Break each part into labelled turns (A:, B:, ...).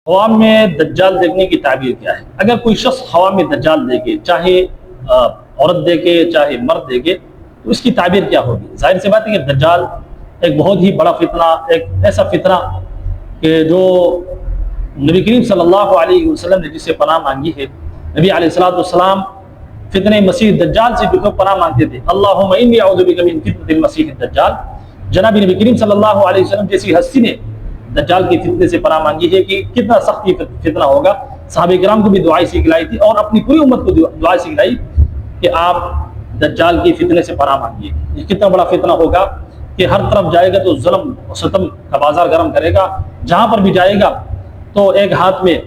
A: خواب میں دجال دیکھنے کی تعبیر کیا ہے؟ اگر کوئی شخص خواب میں دجال دیکھے، چاہے عورت دیکھے چاہے مرد دیکھے، تو اس کی تعبیر کیا ہوگی؟ ظاہر سی بات ہے کہ دجال ایک بہت ہی بڑا فتنہ، ایک ایسا فتنہ کہ جو نبی کریم صلی اللہ علیہ وسلم نے جس سے پناہ مانگی ہے۔ نبی علیہ الصلوۃ والسلام فتنہ مسیح دجال سے جو پناہ مانگتے تھے، اللہم انی اعوذ بک من فتنۃ المسیح الدجال۔ جناب نبی کریم صلی اللہ علیہ وسلم جیسی ہستی نے دجال کی فتنے سے پناہ مانگی ہے کہ کتنا سخت یہ فتنہ ہوگا۔ صحابہ کرام کو بھی دعائیں سکھلائی تھی اور اپنی پوری امت کو دعائیں سکھلائی کہ آپ دجال کی فتنے سے پناہ مانگیے۔ یہ کتنا بڑا فتنہ ہوگا کہ ہر طرف جائے گا تو ظلم و ستم کا بازار گرم کرے گا، جہاں پر بھی جائے گا تو ایک ہاتھ میں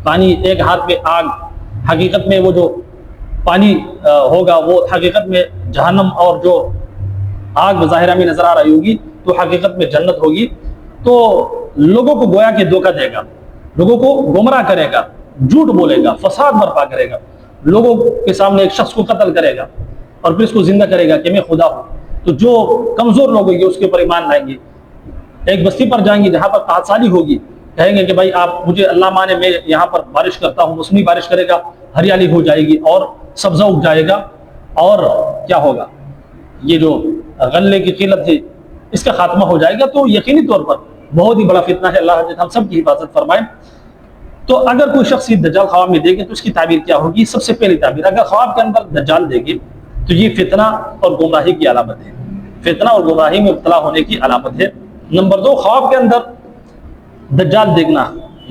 A: پانی ایک ہاتھ میں آگ۔ حقیقت میں وہ جو پانی ہوگا وہ حقیقت میں جہنم، اور جو آگ بظاہرہ میں نظر آ رہی ہوگی تو حقیقت میں جنت ہوگی۔ تو لوگوں کو گویا کہ دھوکہ دے گا، لوگوں کو گمراہ کرے گا، جھوٹ بولے گا، فساد برپا کرے گا، لوگوں کے سامنے ایک شخص کو قتل کرے گا اور پھر اس کو زندہ کرے گا کہ میں خدا ہوں۔ تو جو کمزور لوگ ہوں گے اس کے اوپر ایمان لائیں گے، ایک بستی پر جائیں گے جہاں پر قحط سالی ہوگی، کہیں گے کہ بھائی آپ مجھے اللہ مانے، میں یہاں پر بارش کرتا ہوں، موسمی بارش کرے گا، ہریالی ہو جائے گی اور سبزہ اگ جائے گا، اور کیا ہوگا، یہ جو غلے کی قلت ہے اس کا خاتمہ ہو جائے گا۔ تو یقینی طور پر بہت ہی بڑا فتنہ ہے، اللہ حضرت ہم سب کی حفاظت فرمائے۔ تو اگر کوئی شخص دجال خواب میں دیکھے تو اس کی تعبیر کیا ہوگی؟ سب سے پہلی تعبیر، اگر خواب کے اندر دجال دیکھے تو یہ فتنہ اور گمراہی کی علامت ہے، فتنہ اور گمراہی میں مبتلا ہونے کی علامت ہے۔ نمبر دو، خواب کے اندر دجال دیکھنا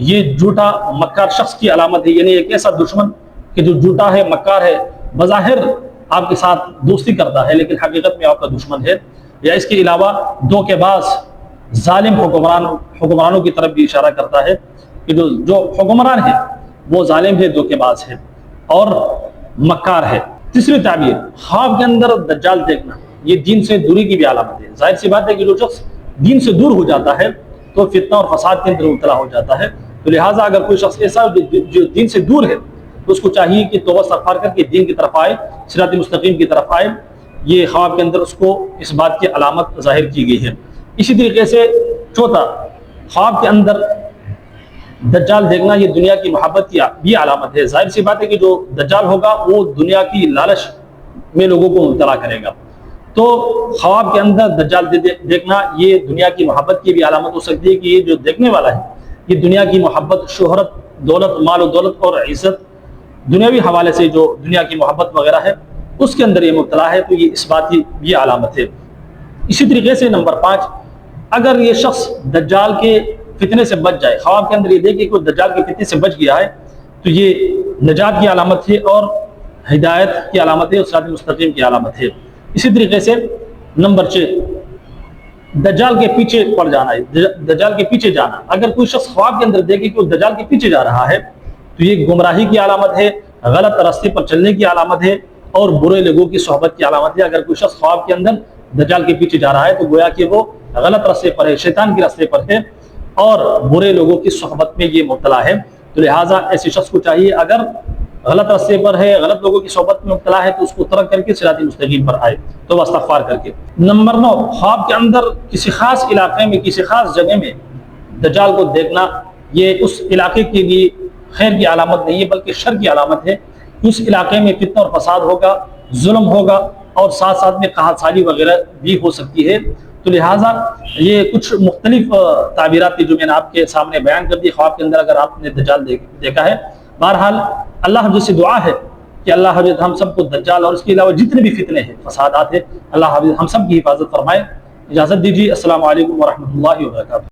A: یہ جھوٹا مکار شخص کی علامت ہے، یعنی ایک ایسا دشمن کہ جو جھوٹا ہے، مکار ہے، بظاہر آپ کے ساتھ دوستی کرتا ہے لیکن حقیقت میں آپ کا دشمن ہے۔ یا اس کے علاوہ دھوکے باز ظالم حکمرانوں کی طرف بھی اشارہ کرتا ہے کہ جو حکمران ہے وہ ظالم ہے، دھوکے باز ہے اور مکار ہے۔ تیسری تعبیر، خواب کے اندر دجال دیکھنا یہ دین سے دوری کی بھی علامت ہے۔ ظاہر سی بات ہے کہ جو شخص دین سے دور ہو جاتا ہے تو فتنہ اور فساد کے اندر مبتلا ہو جاتا ہے۔ تو لہٰذا اگر کوئی شخص ایسا جو دین سے دور ہے تو اس کو چاہیے کہ توبہ استغفار کر کے دین کی طرف آئے، صراط مستقیم کی طرف آئے۔ یہ خواب کے اندر اس کو اس بات کی علامت ظاہر کی گئی ہے۔ اسی طریقے سے چوتھا، خواب کے اندر دجال دیکھنا یہ دنیا کی محبت کی بھی علامت ہے۔ ظاہر سی بات ہے کہ جو دجال ہوگا وہ دنیا کی لالچ میں لوگوں کو مبتلا کرے گا۔ تو خواب کے اندر دجال دیکھنا یہ دنیا کی محبت کی بھی علامت ہو سکتی ہے کہ یہ جو دیکھنے والا ہے یہ دنیا کی محبت، شہرت، دولت، مال و دولت اور عزت، دنیاوی حوالے سے جو دنیا کی محبت وغیرہ ہے اس کے اندر یہ مبتلا ہے، تو یہ اس بات کی بھی علامت ہے۔ اسی طریقے سے نمبر 5، اگر یہ شخص دجال کے فتنے سے بچ جائے، خواب کے اندر یہ دیکھے کہ دجال کے فتنے سے بچ گیا ہے، تو یہ نجات کی علامت ہے اور ہدایت کی علامت ہے اور صراط مستقیم کی علامت ہے۔ اسی طریقے سے نمبر 6، دجال کے پیچھے پڑ جانا ہے، دجال کے پیچھے جانا۔ اگر کوئی شخص خواب کے اندر دیکھے کہ وہ دجال کے پیچھے جا رہا ہے تو یہ گمراہی کی علامت ہے، غلط راستے پر چلنے کی علامت ہے اور برے لوگوں کی صحبت کی علامت ہے۔ اگر کوئی شخص خواب کے اندر دجال کے پیچھے جا رہا ہے تو گویا کہ وہ غلط راستے پر ہے، شیطان کے راستے پر ہے اور برے لوگوں کی صحبت میں یہ مبتلا ہے۔ تو لہٰذا ایسے شخص کو چاہیے اگر غلط راستے پر ہے، غلط لوگوں کی صحبت میں مبتلا ہے تو اس کو ترک کر کے صراط مستقیم پر آئے، توبہ استغفار کر کے۔ نمبر 9، خواب کے اندر کسی خاص علاقے میں، کسی خاص جگہ میں دجال کو دیکھنا یہ اس علاقے کے لیے خیر کی علامت نہیں ہے بلکہ شر کی علامت ہے۔ اس علاقے میں فتنہ اور فساد ہوگا، ظلم ہوگا اور ساتھ ساتھ میں قحط سالی وغیرہ بھی ہو سکتی ہے۔ تو لہٰذا یہ کچھ مختلف تعبیرات تھی جو میں نے آپ کے سامنے بیان کر دی خواب کے اندر اگر آپ نے دجال دیکھا ہے۔ بہرحال اللہ حضرت سے دعا ہے کہ اللہ حضرت ہم سب کو دجال اور اس کے علاوہ جتنے بھی فتنے ہیں، فسادات ہیں، اللہ حضرت ہم سب کی حفاظت فرمائے۔ اجازت دیجیے، السلام علیکم ورحمۃ اللہ وبرکاتہ۔